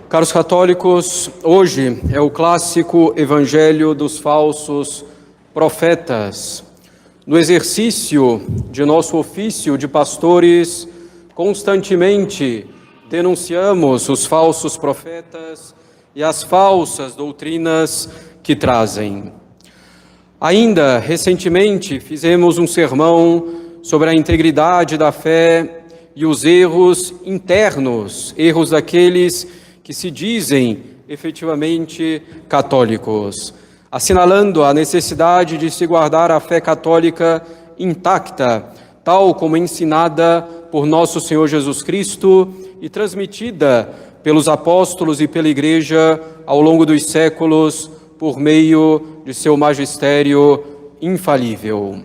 Caros católicos, hoje é o clássico Evangelho dos falsos profetas. No exercício de nosso ofício de pastores, constantemente denunciamos os falsos profetas e as falsas doutrinas que trazem. Ainda recentemente fizemos um sermão sobre a integridade da fé e os erros internos, erros daqueles que se dizem efetivamente católicos, assinalando a necessidade de se guardar a fé católica intacta, tal como ensinada por nosso Senhor Jesus Cristo e transmitida pelos apóstolos e pela Igreja ao longo dos séculos por meio de seu magistério infalível.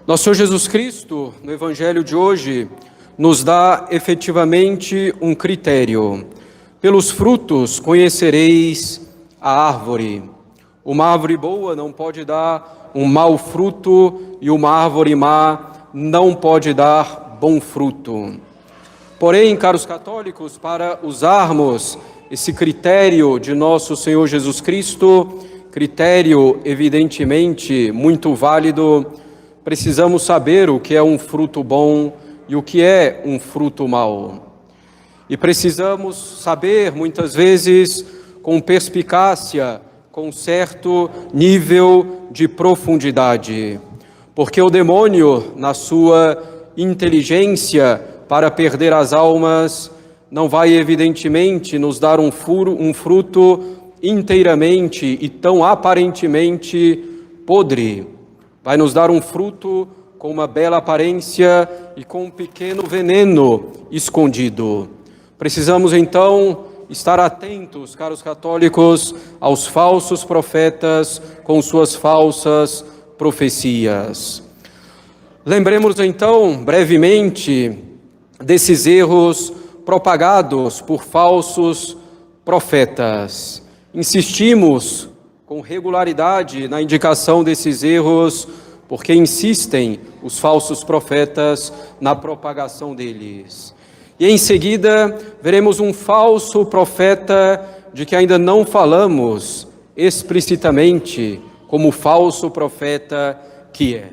Nosso Senhor Jesus Cristo, no Evangelho de hoje, nos dá efetivamente um critério. Pelos frutos conhecereis a árvore. Uma árvore boa não pode dar um mau fruto e uma árvore má não pode dar bom fruto. Porém, caros católicos, para usarmos esse critério de nosso Senhor Jesus Cristo, critério evidentemente muito válido, precisamos saber o que é um fruto bom e o que é um fruto mau. E precisamos saber, muitas vezes, com perspicácia, com certo nível de profundidade. Porque o demônio, na sua inteligência para perder as almas, não vai evidentemente nos dar um fruto inteiramente e tão aparentemente podre. Vai nos dar um fruto com uma bela aparência e com um pequeno veneno escondido. Precisamos, então, estar atentos, caros católicos, aos falsos profetas com suas falsas profecias. Lembremos, então, brevemente, desses erros propagados por falsos profetas. Insistimos com regularidade na indicação desses erros, porque insistem os falsos profetas na propagação deles. E em seguida, veremos um falso profeta de que ainda não falamos explicitamente como falso profeta que é.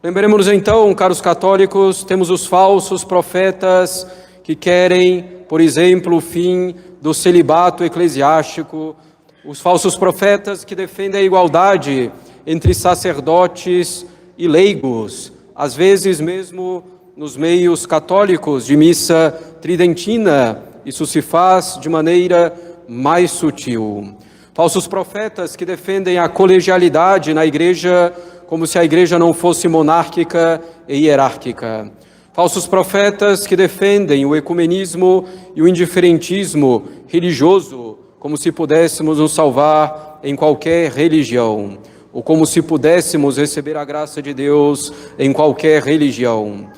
Lembremos então, caros católicos, temos os falsos profetas que querem, por exemplo, o fim do celibato eclesiástico, os falsos profetas que defendem a igualdade entre sacerdotes e leigos, às vezes mesmo nos meios católicos de missa tridentina, isso se faz de maneira mais sutil. Falsos profetas que defendem a colegialidade na igreja como se a igreja não fosse monárquica e hierárquica. Falsos profetas que defendem o ecumenismo e o indiferentismo religioso, como se pudéssemos nos salvar em qualquer religião, ou como se pudéssemos receber a graça de Deus em qualquer religião.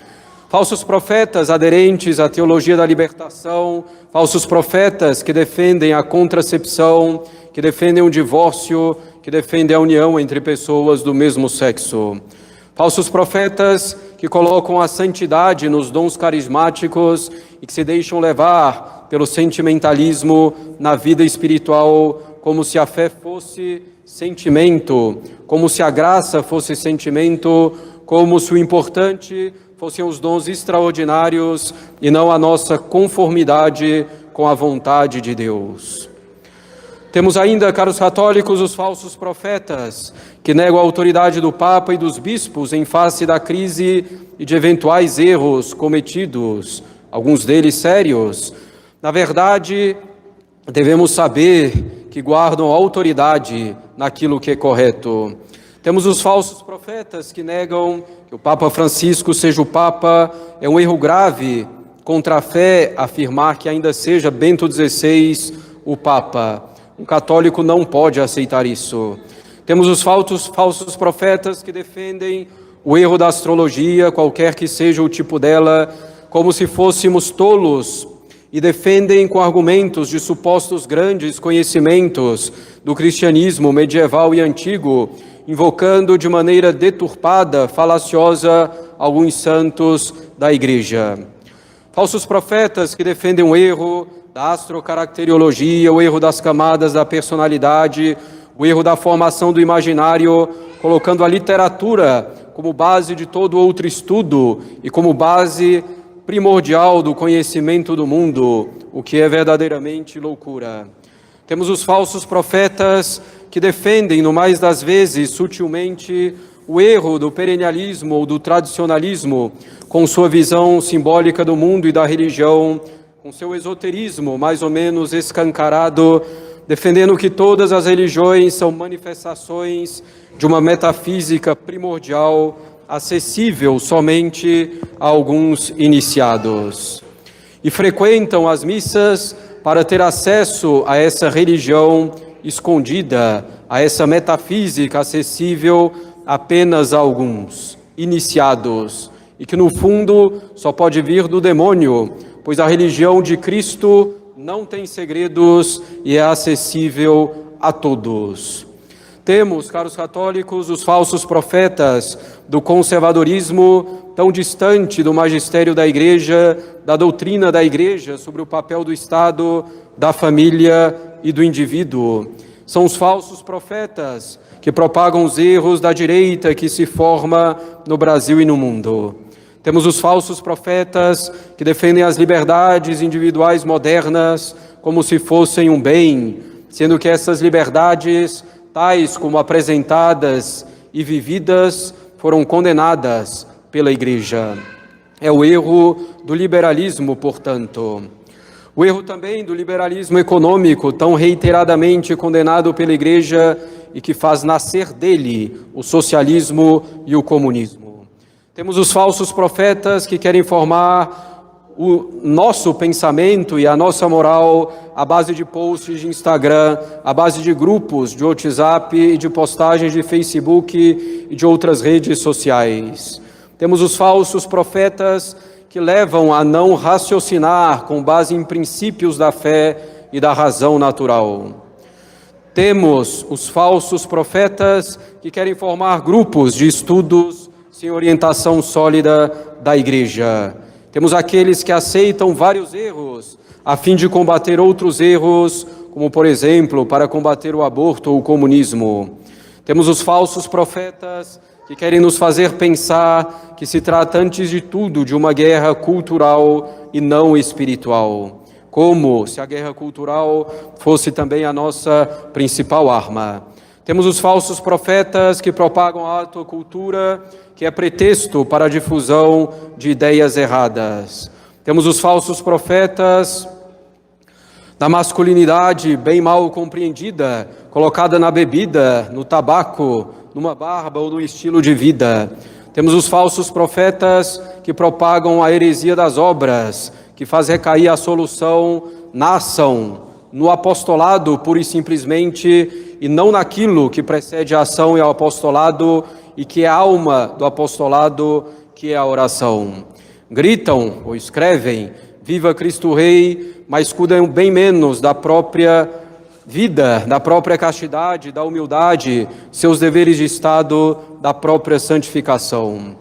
Falsos profetas aderentes à teologia da libertação, falsos profetas que defendem a contracepção, que defendem o divórcio, que defendem a união entre pessoas do mesmo sexo. Falsos profetas que colocam a santidade nos dons carismáticos e que se deixam levar pelo sentimentalismo na vida espiritual, como se a fé fosse sentimento, como se a graça fosse sentimento, como se o importante fossem os dons extraordinários e não a nossa conformidade com a vontade de Deus. Temos ainda, caros católicos, os falsos profetas, que negam a autoridade do Papa e dos bispos em face da crise e de eventuais erros cometidos, alguns deles sérios. Na verdade, devemos saber que guardam autoridade naquilo que é correto. Temos os falsos profetas que negam que o Papa Francisco seja o Papa. É um erro grave contra a fé afirmar que ainda seja Bento XVI o Papa. Um católico não pode aceitar isso. Temos os falsos profetas que defendem o erro da astrologia, qualquer que seja o tipo dela, como se fôssemos tolos, e defendem com argumentos de supostos grandes conhecimentos do cristianismo medieval e antigo, invocando de maneira deturpada, falaciosa, alguns santos da Igreja. Falsos profetas que defendem o erro da astrocaracteriologia, o erro das camadas da personalidade, o erro da formação do imaginário, colocando a literatura como base de todo outro estudo e como base primordial do conhecimento do mundo, o que é verdadeiramente loucura. Temos os falsos profetas que defendem, no mais das vezes, sutilmente, o erro do perennialismo ou do tradicionalismo, com sua visão simbólica do mundo e da religião, com seu esoterismo mais ou menos escancarado, defendendo que todas as religiões são manifestações de uma metafísica primordial, acessível somente a alguns iniciados. E frequentam as missas para ter acesso a essa religião escondida, a essa metafísica acessível apenas a alguns iniciados, e que no fundo só pode vir do demônio, pois a religião de Cristo não tem segredos e é acessível a todos. Temos, caros católicos, os falsos profetas do conservadorismo tão distante do magistério da Igreja, da doutrina da Igreja sobre o papel do Estado, da família e do indivíduo. São os falsos profetas que propagam os erros da direita que se forma no Brasil e no mundo. Temos os falsos profetas que defendem as liberdades individuais modernas como se fossem um bem, sendo que essas liberdades, tais como apresentadas e vividas, foram condenadas pela Igreja. É o erro do liberalismo, portanto. O erro também do liberalismo econômico, tão reiteradamente condenado pela Igreja e que faz nascer dele o socialismo e o comunismo. Temos os falsos profetas que querem formar o nosso pensamento e a nossa moral à base de posts de Instagram, à base de grupos de WhatsApp e de postagens de Facebook e de outras redes sociais. Temos os falsos profetas que levam a não raciocinar com base em princípios da fé e da razão natural. Temos os falsos profetas que querem formar grupos de estudos sem orientação sólida da Igreja. Temos aqueles que aceitam vários erros a fim de combater outros erros, como, por exemplo, para combater o aborto ou o comunismo. Temos os falsos profetas que querem nos fazer pensar que se trata, antes de tudo, de uma guerra cultural e não espiritual, como se a guerra cultural fosse também a nossa principal arma. Temos os falsos profetas que propagam a autocultura, que é pretexto para a difusão de ideias erradas. Temos os falsos profetas da masculinidade bem mal compreendida, colocada na bebida, no tabaco, numa barba ou no estilo de vida. Temos os falsos profetas que propagam a heresia das obras, que faz recair a solução na ação, no apostolado pura e simplesmente, e não naquilo que precede a ação e ao apostolado, e que é a alma do apostolado, que é a oração. Gritam ou escrevem, viva Cristo Rei, mas cuidam bem menos da própria vida, da própria castidade, da humildade, seus deveres de Estado, da própria santificação.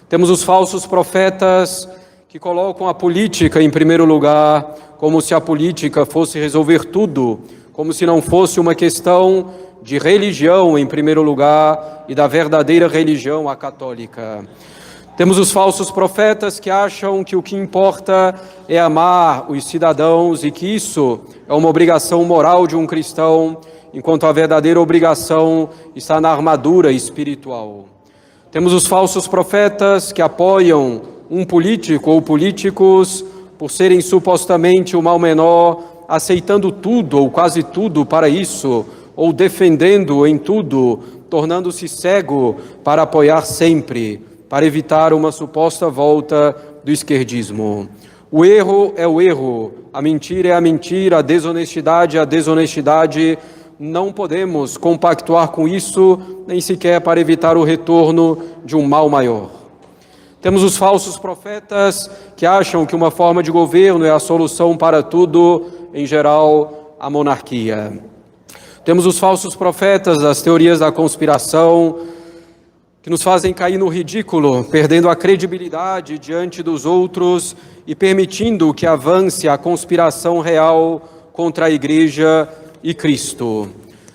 Temos os falsos profetas que colocam a política em primeiro lugar, como se a política fosse resolver tudo, como se não fosse uma questão de religião em primeiro lugar e da verdadeira religião, a católica. Temos os falsos profetas que acham que o que importa é amar os cidadãos e que isso é uma obrigação moral de um cristão, enquanto a verdadeira obrigação está na armadura espiritual. Temos os falsos profetas que apoiam um político ou políticos por serem supostamente o mal menor, aceitando tudo ou quase tudo para isso, ou defendendo em tudo, tornando-se cego para apoiar sempre, para evitar uma suposta volta do esquerdismo. O erro é o erro, a mentira é a mentira, a desonestidade é a desonestidade. Não podemos compactuar com isso, nem sequer para evitar o retorno de um mal maior. Temos os falsos profetas que acham que uma forma de governo é a solução para tudo, em geral, a monarquia. Temos os falsos profetas das teorias da conspiração, que nos fazem cair no ridículo, perdendo a credibilidade diante dos outros e permitindo que avance a conspiração real contra a Igreja e Cristo.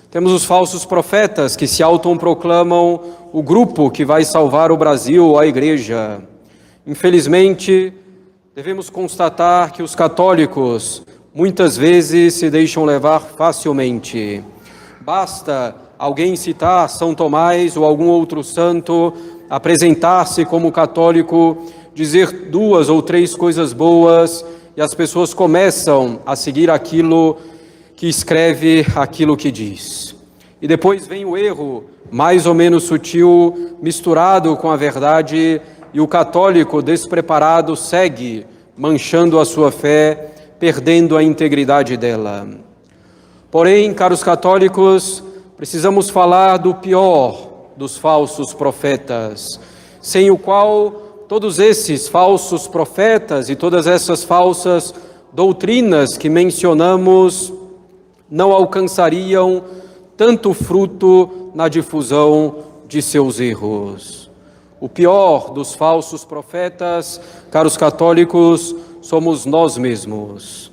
Temos os falsos profetas que se autoproclamam o grupo que vai salvar o Brasil, a Igreja. Infelizmente, devemos constatar que os católicos muitas vezes se deixam levar facilmente. Basta alguém citar São Tomás ou algum outro santo, apresentar-se como católico, dizer 2 ou 3 coisas boas e as pessoas começam a seguir aquilo que escreve, aquilo que diz. E depois vem o erro, mais ou menos sutil, misturado com a verdade, e o católico despreparado segue, manchando a sua fé, perdendo a integridade dela. Porém, caros católicos, precisamos falar do pior dos falsos profetas, sem o qual todos esses falsos profetas e todas essas falsas doutrinas que mencionamos não alcançariam tanto fruto na difusão de seus erros. O pior dos falsos profetas, caros católicos, somos nós mesmos.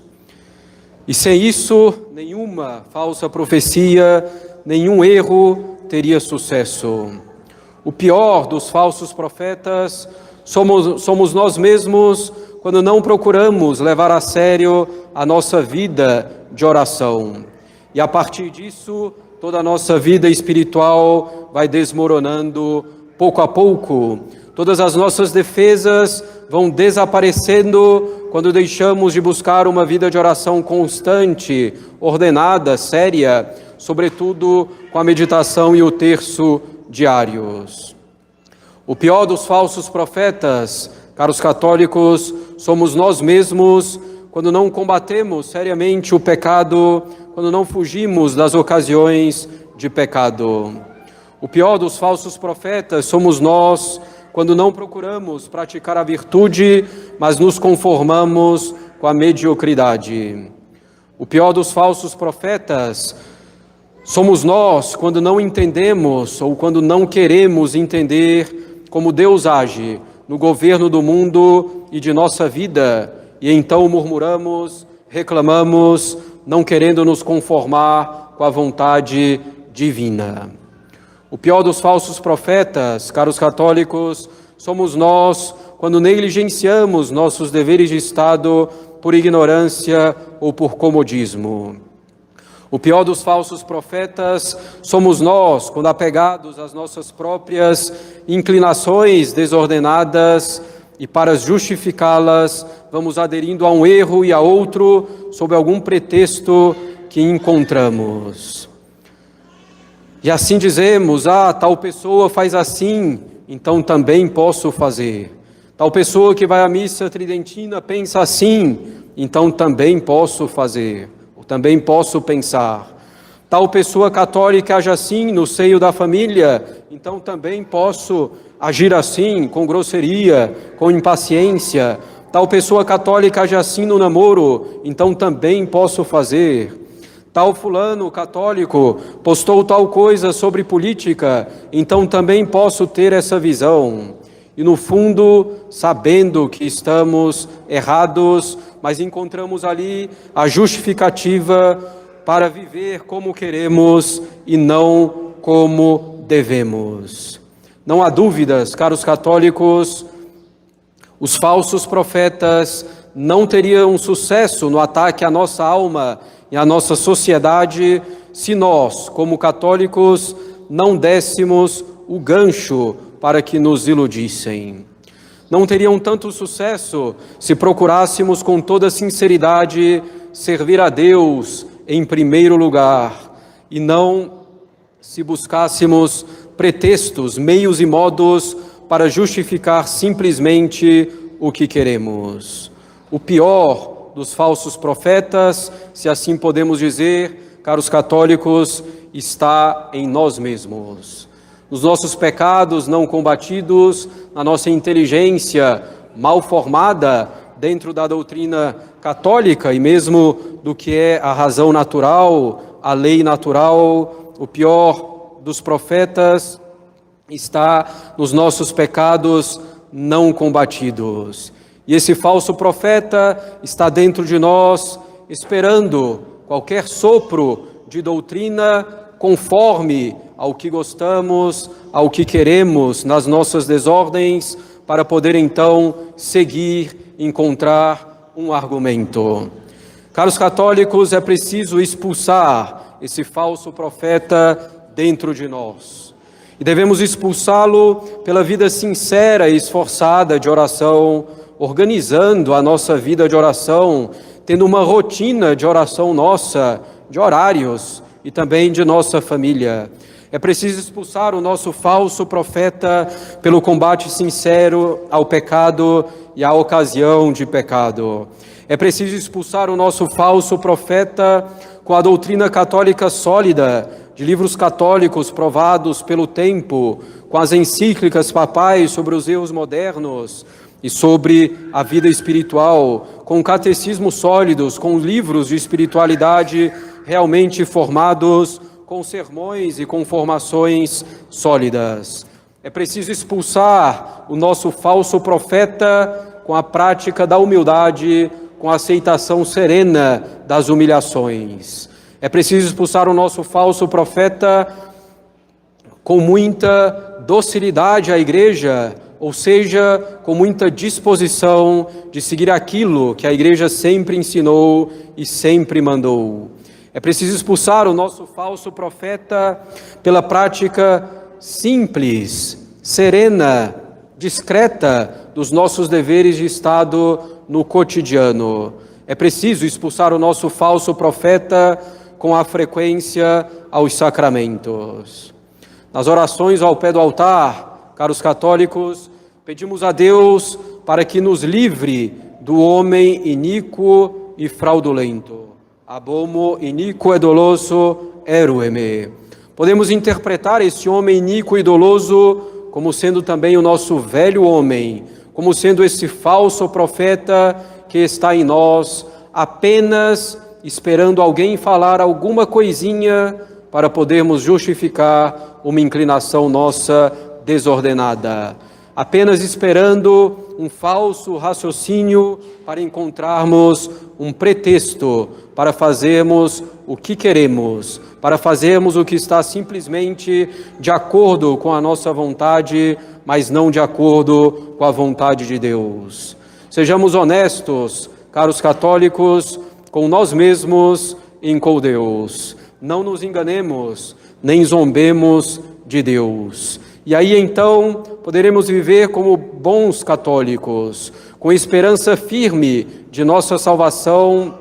E sem isso, nenhuma falsa profecia, nenhum erro teria sucesso. O pior dos falsos profetas somos nós mesmos quando não procuramos levar a sério a nossa vida de oração. E a partir disso, toda a nossa vida espiritual vai desmoronando pouco a pouco. Todas as nossas defesas vão desaparecendo quando deixamos de buscar uma vida de oração constante, ordenada, séria, sobretudo com a meditação e o terço diários. O pior dos falsos profetas, caros católicos, somos nós mesmos quando não combatemos seriamente o pecado, quando não fugimos das ocasiões de pecado. O pior dos falsos profetas somos nós quando não procuramos praticar a virtude, mas nos conformamos com a mediocridade. O pior dos falsos profetas somos nós quando não entendemos ou quando não queremos entender como Deus age no governo do mundo e de nossa vida, e então murmuramos, reclamamos, não querendo nos conformar com a vontade divina. O pior dos falsos profetas, caros católicos, somos nós quando negligenciamos nossos deveres de Estado por ignorância ou por comodismo. O pior dos falsos profetas somos nós quando, apegados às nossas próprias inclinações desordenadas e para justificá-las, vamos aderindo a um erro e a outro sob algum pretexto que encontramos. E assim dizemos, tal pessoa faz assim, então também posso fazer. Tal pessoa que vai à missa tridentina pensa assim, então também posso fazer, ou também posso pensar. Tal pessoa católica age assim no seio da família, então também posso agir assim, com grosseria, com impaciência. Tal pessoa católica age assim no namoro, então também posso fazer. Tal fulano católico postou tal coisa sobre política, então também posso ter essa visão. E no fundo, sabendo que estamos errados, mas encontramos ali a justificativa para viver como queremos e não como devemos. Não há dúvidas, caros católicos, os falsos profetas não teriam sucesso no ataque à nossa alma e à nossa sociedade se nós, como católicos, não dessemos o gancho para que nos iludissem. Não teriam tanto sucesso se procurássemos com toda sinceridade servir a Deus em primeiro lugar e não se buscássemos pretextos, meios e modos para justificar simplesmente o que queremos. O pior dos falsos profetas, se assim podemos dizer, caros católicos, está em nós mesmos. Nos nossos pecados não combatidos, na nossa inteligência mal formada dentro da doutrina católica e mesmo do que é a razão natural, a lei natural. O pior dos profetas está nos nossos pecados não combatidos. E esse falso profeta está dentro de nós, esperando qualquer sopro de doutrina conforme ao que gostamos, ao que queremos nas nossas desordens, para poder então seguir, encontrar um argumento. Caros católicos, é preciso expulsar esse falso profeta dentro de nós. E devemos expulsá-lo pela vida sincera e esforçada de oração, organizando a nossa vida de oração, tendo uma rotina de oração nossa, de horários e também de nossa família. É preciso expulsar o nosso falso profeta pelo combate sincero ao pecado e à ocasião de pecado. É preciso expulsar o nosso falso profeta com a doutrina católica sólida, de livros católicos provados pelo tempo, com as encíclicas papais sobre os erros modernos e sobre a vida espiritual, com catecismos sólidos, com livros de espiritualidade realmente formados, com sermões e com formações sólidas. É preciso expulsar o nosso falso profeta com a prática da humildade, com a aceitação serena das humilhações. É preciso expulsar o nosso falso profeta com muita docilidade à igreja, ou seja, com muita disposição de seguir aquilo que a igreja sempre ensinou e sempre mandou. É preciso expulsar o nosso falso profeta pela prática simples, serena, discreta dos nossos deveres de Estado no cotidiano. É preciso expulsar o nosso falso profeta com a frequência aos sacramentos. Nas orações ao pé do altar, caros católicos, pedimos a Deus para que nos livre do homem iníquo e fraudulento. Abomo iniquo e doloso erueme. Podemos interpretar esse homem iníquo e doloso como sendo também o nosso velho homem, como sendo esse falso profeta que está em nós, apenas esperando alguém falar alguma coisinha para podermos justificar uma inclinação nossa desordenada. Apenas esperando um falso raciocínio para encontrarmos um pretexto para fazermos o que queremos, para fazermos o que está simplesmente de acordo com a nossa vontade, mas não de acordo com a vontade de Deus. Sejamos honestos, caros católicos, com nós mesmos e com Deus. Não nos enganemos, nem zombemos de Deus. E aí então poderemos viver como bons católicos, com esperança firme de nossa salvação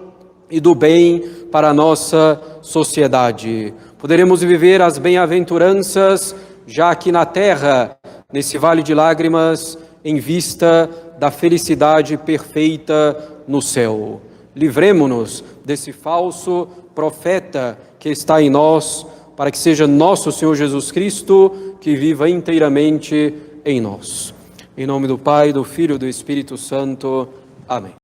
e do bem para a nossa sociedade. Poderemos viver as bem-aventuranças já aqui na terra, nesse vale de lágrimas, em vista da felicidade perfeita no céu. Livremo-nos desse falso profeta que está em nós, para que seja nosso Senhor Jesus Cristo que viva inteiramente em nós. Em nome do Pai, do Filho e do Espírito Santo. Amém.